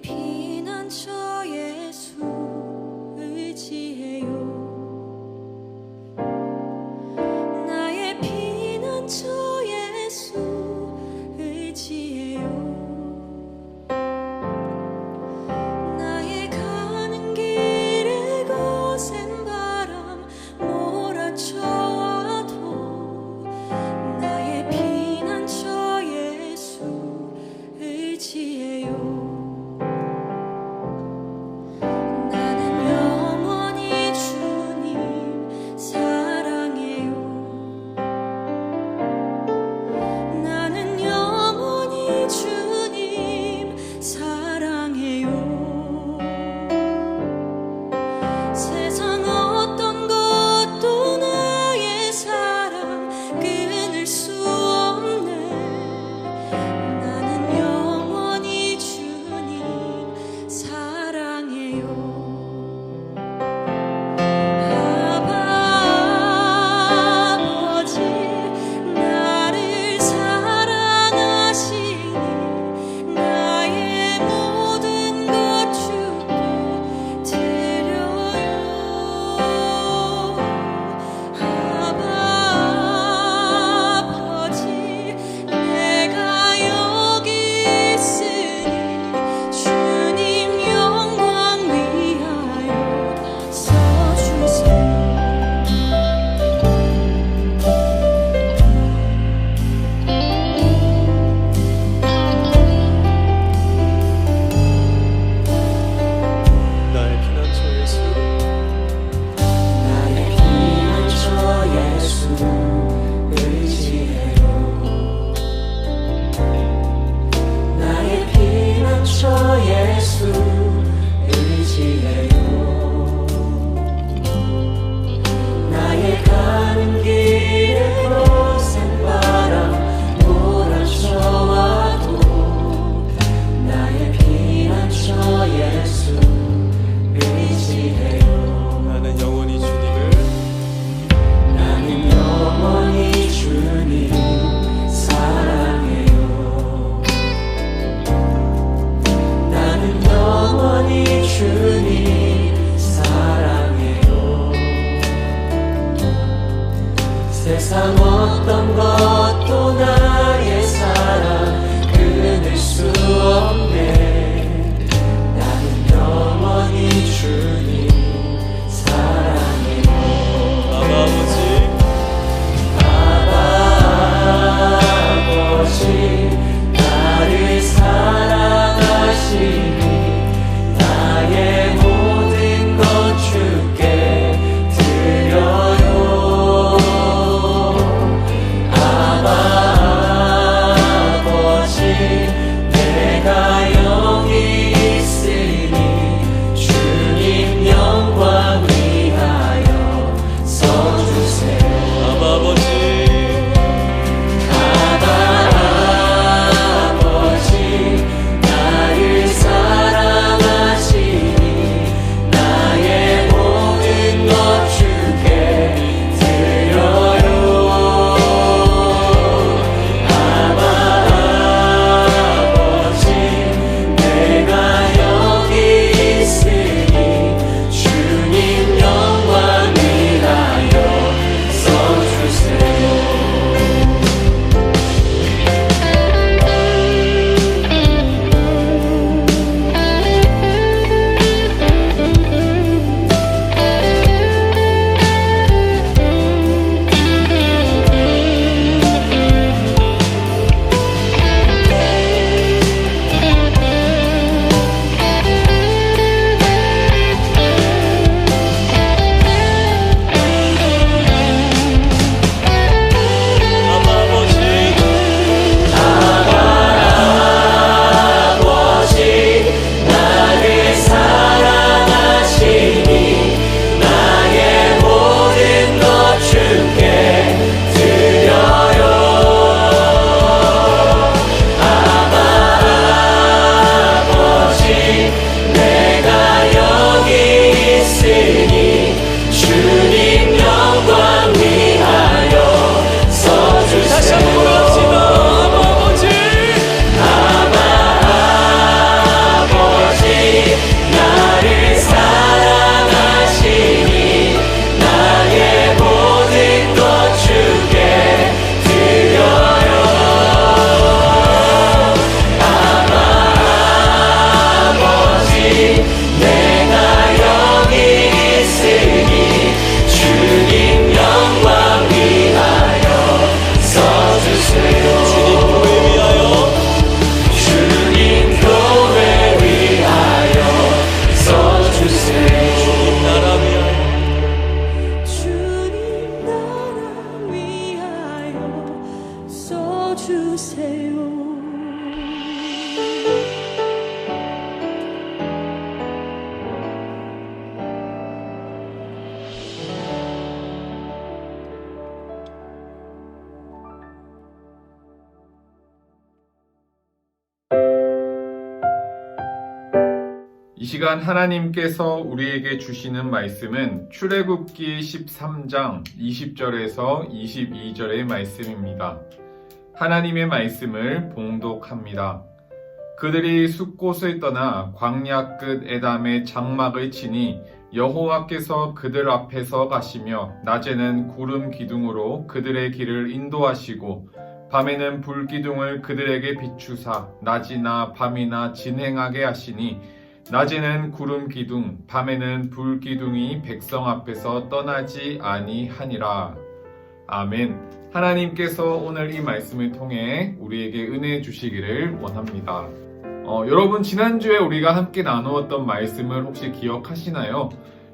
피난처 예수 의지해요. 나의 피난처 예수 의지해요. 나의 가는 길에 거센 바람 몰아쳐와도 나의 피난처 예수 의지해요. 세상 어떤 것도 나의 사랑 끊을 수 없네. 나는 영원히 주님 사랑해요. 아버지 나를 사랑하시니 나의 모든 것 주께 드려요. 아버지 내가 여기 있으니 주님 영광 위하여 서주세요. 나의 피난처 예수, 나의 피난처 예수 의지해요. 나의 피난처 예수 의지해요. 나의 가는 길에 거센 바람 몰아쳐와도 나의 피난처 예수 의지해요. 나는 영원히 주님을, 나는 영원히 주님 사랑해요. 나는 영원히 주님 사랑해요. 세상 어떤 것도 나의 사랑 끊을 수 없네. 나는 영원히 주님 사랑해요. 아버지 아버지 나를 사랑하시니 나의 모든 것 주께 드려요. 시간 하나님께서 우리에게 주시는 말씀은 출애굽기 13장 20절에서 22절의 말씀입니다. 하나님의 말씀을 봉독합니다. 그들이 숫곳을 떠나 광야 끝 에담의 장막을 치니 여호와께서 그들 앞에서 가시며 낮에는 구름 기둥으로 그들의 길을 인도하시고 밤에는 불 기둥을 그들에게 비추사 낮이나 밤이나 진행하게 하시니 낮에는 구름 기둥 밤에는 불 기둥이 백성 앞에서 떠나지 아니하니라. 아멘. 하나님께서 오늘 이 말씀을 통해 우리에게 은혜 주시기를 원합니다. 여러분, 지난주에 우리가 함께 나누었던 말씀을 혹시 기억하시나요?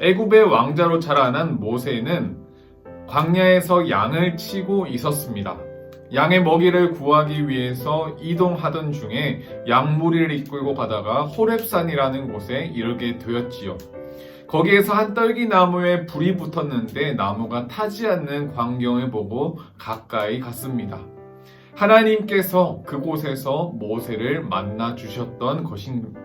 애굽의 왕자로 자라난 모세는 광야에서 양을 치고 있었습니다. 양의 먹이를 구하기 위해서 이동하던 중에 양무리를 이끌고 가다가 호렙산이라는 곳에 이르게 되었지요. 거기에서 한 떨기나무에 불이 붙었는데 나무가 타지 않는 광경을 보고 가까이 갔습니다. 하나님께서 그곳에서 모세를 만나 주셨던 것입니다.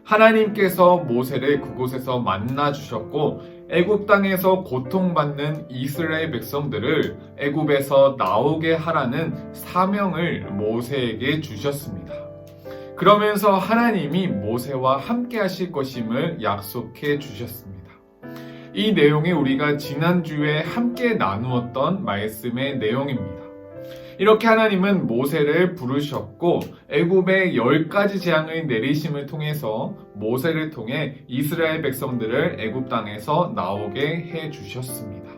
하나님께서 모세를 그곳에서 만나 주셨고 애굽 땅에서 고통받는 이스라엘 백성들을 애굽에서 나오게 하라는 사명을 모세에게 주셨습니다. 그러면서 하나님이 모세와 함께 하실 것임을 약속해 주셨습니다. 이 내용이 우리가 지난주에 함께 나누었던 말씀의 내용입니다. 이렇게 하나님은 모세를 부르셨고 애굽의 10가지 재앙을 내리심을 통해서 모세를 통해 이스라엘 백성들을 애굽 땅에서 나오게 해 주셨습니다.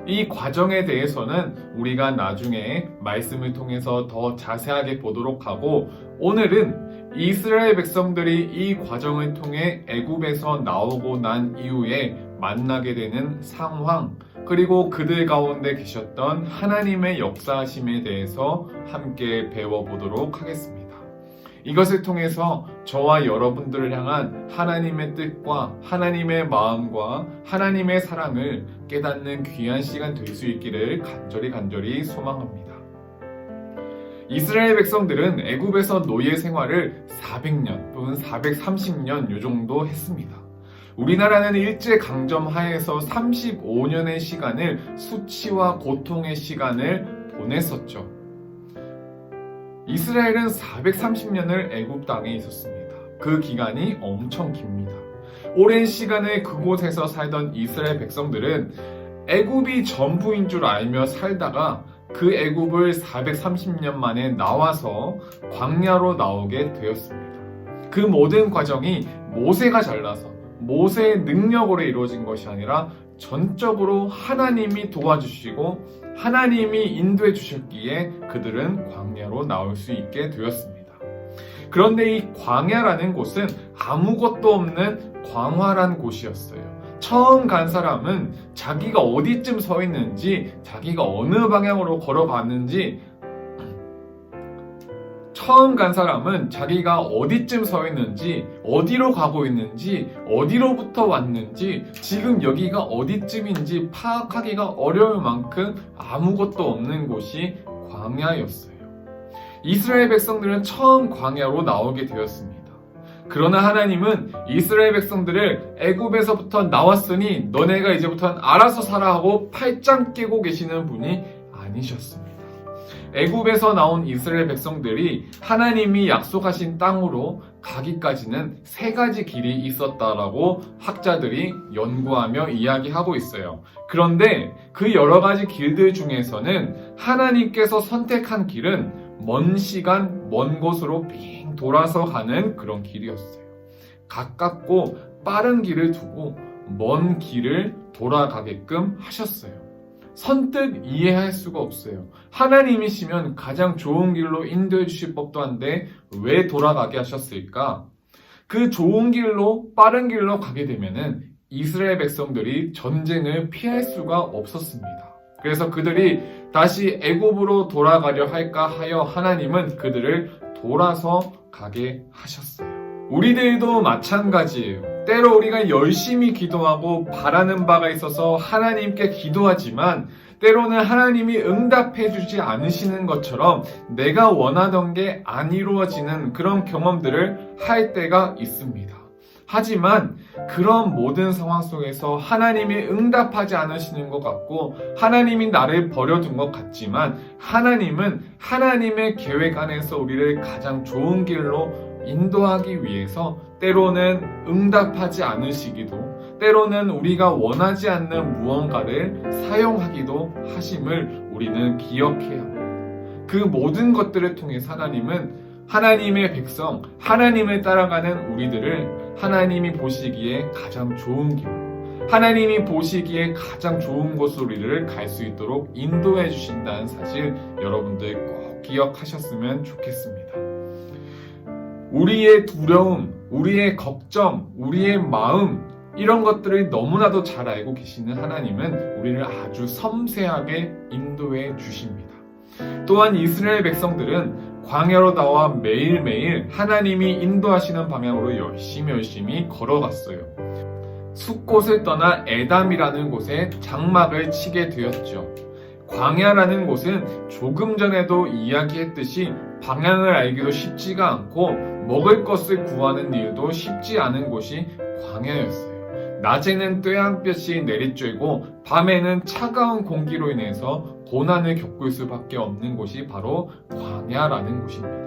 이 과정에 대해서는 우리가 나중에 말씀을 통해서 더 자세하게 보도록 하고, 오늘은 이스라엘 백성들이 이 과정을 통해 애굽에서 나오고 난 이후에 만나게 되는 상황, 그리고 그들 가운데 계셨던 하나님의 역사하심에 대해서 함께 배워보도록 하겠습니다. 이것을 통해서 저와 여러분들을 향한 하나님의 뜻과 하나님의 마음과 하나님의 사랑을 깨닫는 귀한 시간 될 수 있기를 간절히 소망합니다. 이스라엘 백성들은 애굽에서 노예 생활을 400년 또는 430년 요 정도 했습니다. 우리나라는 일제강점 하에서 35년의 시간을 수치와 고통의 시간을 보냈었죠. 이스라엘은 430년을 애굽 땅에 있었습니다. 그 기간이 엄청 깁니다. 오랜 시간을 그곳에서 살던 이스라엘 백성들은 애굽이 전부인 줄 알며 살다가 그 애굽을 430년 만에 나와서 광야로 나오게 되었습니다. 그 모든 과정이 모세가 잘나서 모세의 능력으로 이루어진 것이 아니라 전적으로 하나님이 도와주시고 하나님이 인도해 주셨기에 그들은 광야로 나올 수 있게 되었습니다. 그런데 이 광야라는 곳은 아무것도 없는 광활한 곳이었어요. 처음 간 사람은 자기가 어디쯤 서 있는지, 자기가 어느 방향으로 걸어갔는지, 처음 간 사람은 자기가 어디쯤 서 있는지, 어디로 가고 있는지, 어디로부터 왔는지, 지금 여기가 어디쯤인지 파악하기가 어려울 만큼 아무것도 없는 곳이 광야였어요. 이스라엘 백성들은 처음 광야로 나오게 되었습니다. 그러나 하나님은 이스라엘 백성들을 애굽에서부터 나왔으니 너네가 이제부터는 알아서 살아 하고 팔짱 끼고 계시는 분이 아니셨습니다. 애굽에서 나온 이스라엘 백성들이 하나님이 약속하신 땅으로 가기까지는 3가지 길이 있었다라고 학자들이 연구하며 이야기하고 있어요. 그런데 그 여러 가지 길들 중에서는 하나님께서 선택한 길은 먼 시간, 먼 곳으로 빙 돌아서 가는 그런 길이었어요. 가깝고 빠른 길을 두고 먼 길을 돌아가게끔 하셨어요. 선뜻 이해할 수가 없어요. 하나님이시면 가장 좋은 길로 인도해 주실 법도 한데 왜 돌아가게 하셨을까? 그 좋은 길로, 빠른 길로 가게 되면은 이스라엘 백성들이 전쟁을 피할 수가 없었습니다. 그래서 그들이 다시 애굽으로 돌아가려 할까 하여 하나님은 그들을 돌아서 가게 하셨어요. 우리들도 마찬가지예요. 때로 우리가 열심히 기도하고 바라는 바가 있어서 하나님께 기도하지만 때로는 하나님이 응답해주지 않으시는 것처럼 내가 원하던 게 안 이루어지는 그런 경험들을 할 때가 있습니다. 하지만 그런 모든 상황 속에서 하나님이 응답하지 않으시는 것 같고 하나님이 나를 버려둔 것 같지만 하나님은 하나님의 계획 안에서 우리를 가장 좋은 길로 인도하기 위해서 때로는 응답하지 않으시기도 때로는 우리가 원하지 않는 무언가를 사용하기도 하심을 우리는 기억해야 합니다. 그 모든 것들을 통해 하나님은 하나님의 백성, 하나님을 따라가는 우리들을 하나님이 보시기에 가장 좋은 길, 하나님이 보시기에 가장 좋은 곳으로 우리를 갈 수 있도록 인도해 주신다는 사실 여러분들 꼭 기억하셨으면 좋겠습니다. 우리의 두려움, 우리의 걱정, 우리의 마음 이런 것들을 너무나도 잘 알고 계시는 하나님은 우리를 아주 섬세하게 인도해 주십니다. 또한 이스라엘 백성들은 광야로 나와 매일매일 하나님이 인도하시는 방향으로 열심히 걸어갔어요. 숲곳을 떠나 에담이라는 곳에 장막을 치게 되었죠. 광야라는 곳은 조금 전에도 이야기했듯이 방향을 알기도 쉽지가 않고 먹을 것을 구하는 일도 쉽지 않은 곳이 광야였어요. 낮에는 떼양볕이 내리쬐고 밤에는 차가운 공기로 인해서 고난을 겪을 수밖에 없는 곳이 바로 광야라는 곳입니다.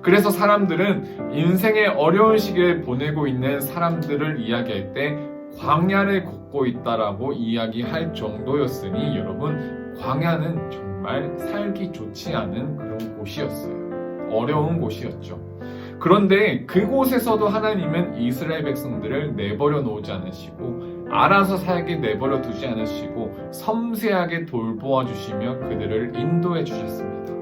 그래서 사람들은 인생의 어려운 시기를 보내고 있는 사람들을 이야기할 때 광야를 걷고 있다라고 이야기할 정도였으니 여러분 광야는 정말 살기 좋지 않은 그런 곳이었어요. 어려운 곳이었죠. 그런데 그곳에서도 하나님은 이스라엘 백성들을 내버려 놓지 않으시고 알아서 살게 내버려 두지 않으시고 섬세하게 돌보아 주시며 그들을 인도해 주셨습니다.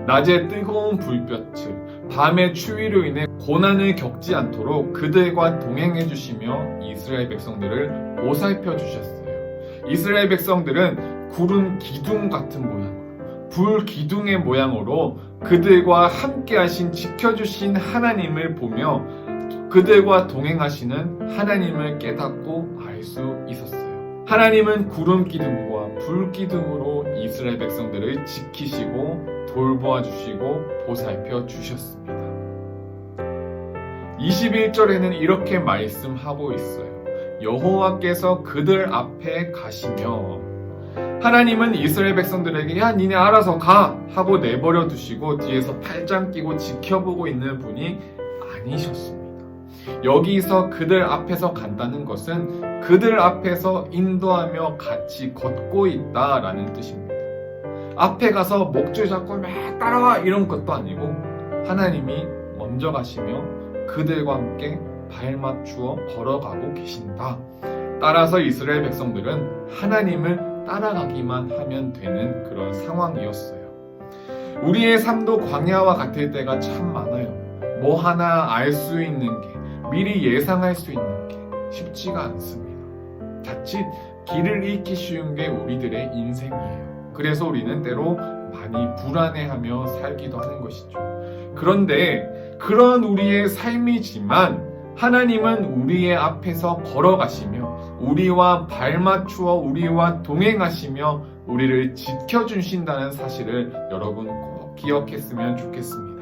낮에 뜨거운 불볕을, 밤의 추위로 인해 고난을 겪지 않도록 그들과 동행해 주시며 이스라엘 백성들을 보살펴 주셨어요. 이스라엘 백성들은 구름 기둥 같은 모양으로, 불 기둥의 모양으로 그들과 함께 하신 지켜주신 하나님을 보며 그들과 동행하시는 하나님을 깨닫고 알 수 있었어요. 하나님은 구름 기둥과 불 기둥으로 이스라엘 백성들을 지키시고 돌보아 주시고 보살펴 주셨습니다. 21절에는 이렇게 말씀하고 있어요. 여호와께서 그들 앞에 가시며 하나님은 이스라엘 백성들에게 야 니네 알아서 가 하고 내버려 두시고 뒤에서 팔짱 끼고 지켜보고 있는 분이 아니셨습니다. 여기서 그들 앞에서 간다는 것은 그들 앞에서 인도하며 같이 걷고 있다라는 뜻입니다. 앞에 가서 목줄 잡고 막 따라와 이런 것도 아니고 하나님이 먼저 가시며 그들과 함께 발 맞추어 걸어가고 계신다. 따라서 이스라엘 백성들은 하나님을 따라가기만 하면 되는 그런 상황이었어요. 우리의 삶도 광야와 같을 때가 참 많아요. 뭐 하나 알 수 있는 게, 미리 예상할 수 있는 게 쉽지가 않습니다. 자칫 길을 잃기 쉬운 게 우리들의 인생이에요. 그래서 우리는 때로 많이 불안해하며 살기도 하는 것이죠. 그런데 그런 우리의 삶이지만 하나님은 우리의 앞에서 걸어가시며 우리와 발 맞추어 우리와 동행하시며 우리를 지켜주신다는 사실을 여러분 꼭 기억했으면 좋겠습니다.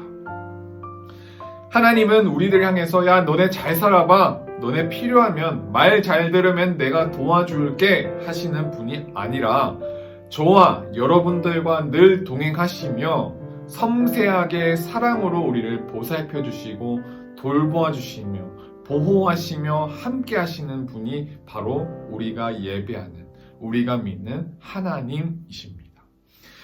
하나님은 우리들 향해서 야 너네 잘 살아봐, 너네 필요하면 말 잘 들으면 내가 도와줄게 하시는 분이 아니라 저와 여러분들과 늘 동행하시며 섬세하게 사랑으로 우리를 보살펴 주시고 돌보아 주시며 보호하시며 함께 하시는 분이 바로 우리가 예배하는, 우리가 믿는 하나님이십니다.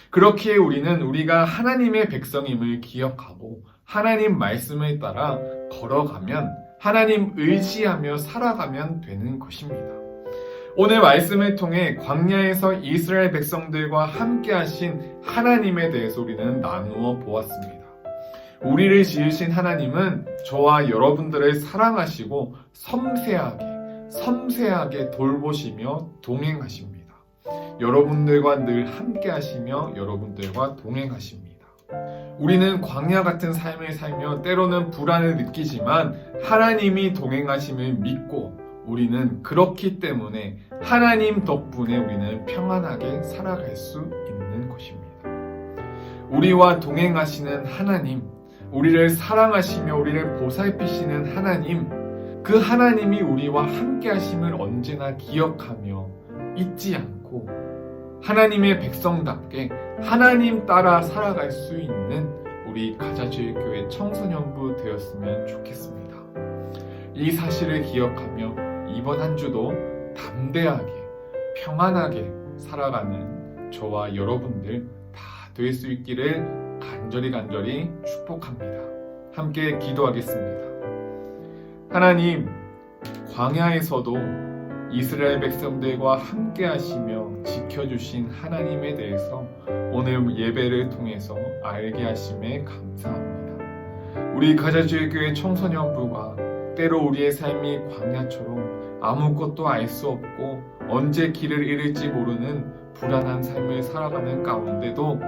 그렇기에 우리는 우리가 하나님의 백성임을 기억하고 하나님 말씀을 따라 걸어가면 하나님 의지하며 살아가면 되는 것입니다. 오늘 말씀을 통해 광야에서 이스라엘 백성들과 함께 하신 하나님에 대해서 우리는 나누어 보았습니다. 우리를 지으신 하나님은 저와 여러분들을 사랑하시고 섬세하게 돌보시며 동행하십니다. 여러분들과 늘 함께 하시며 여러분들과 동행하십니다. 우리는 광야 같은 삶을 살며 때로는 불안을 느끼지만 하나님이 동행하심을 믿고 우리는 그렇기 때문에 하나님 덕분에 우리는 평안하게 살아갈 수 있는 것입니다. 우리와 동행하시는 하나님, 우리를 사랑하시며 우리를 보살피시는 하나님, 그 하나님이 우리와 함께 하심을 언제나 기억하며 잊지 않고 하나님의 백성답게 하나님 따라 살아갈 수 있는 우리 가자주일교회 청소년부 되었으면 좋겠습니다. 이 사실을 기억하며 이번 한 주도 담대하게 평안하게 살아가는 저와 여러분들 다 될 수 있기를 간절히 축복합니다. 함께 기도하겠습니다. 하나님, 광야에서도 이스라엘 백성들과 함께 하시며 지켜주신 하나님에 대해서 오늘 예배를 통해서 알게 하심에 감사합니다. 우리 가자주일교회 청소년부가 때로 우리의 삶이 광야처럼 아무것도 알 수 없고 언제 길을 잃을지 모르는 불안한 삶을 살아가는 가운데도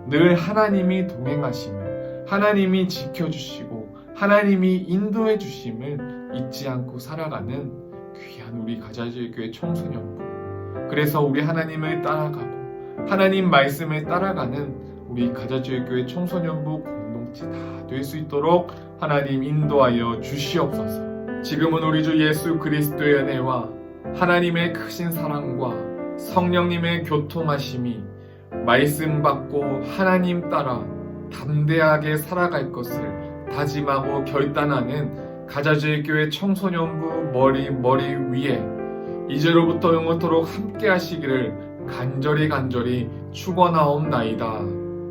늘 하나님이 동행하심을, 하나님이 지켜주시고 하나님이 인도해 주심을 잊지 않고 살아가는 귀한 우리 가자주일교회 청소년부, 그래서 우리 하나님을 따라가고 하나님 말씀을 따라가는 우리 가자주일교회 청소년부 공동체 다 될 수 있도록 하나님 인도하여 주시옵소서. 지금은 우리 주 예수 그리스도의 은혜와 하나님의 크신 사랑과 성령님의 교통하심이 말씀 받고 하나님 따라 담대하게 살아갈 것을 다짐하고 결단하는 가자주일교회 청소년부 머리 위에 이제로부터 영원토록 함께 하시기를 간절히 축원하옵나이다.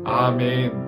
아멘.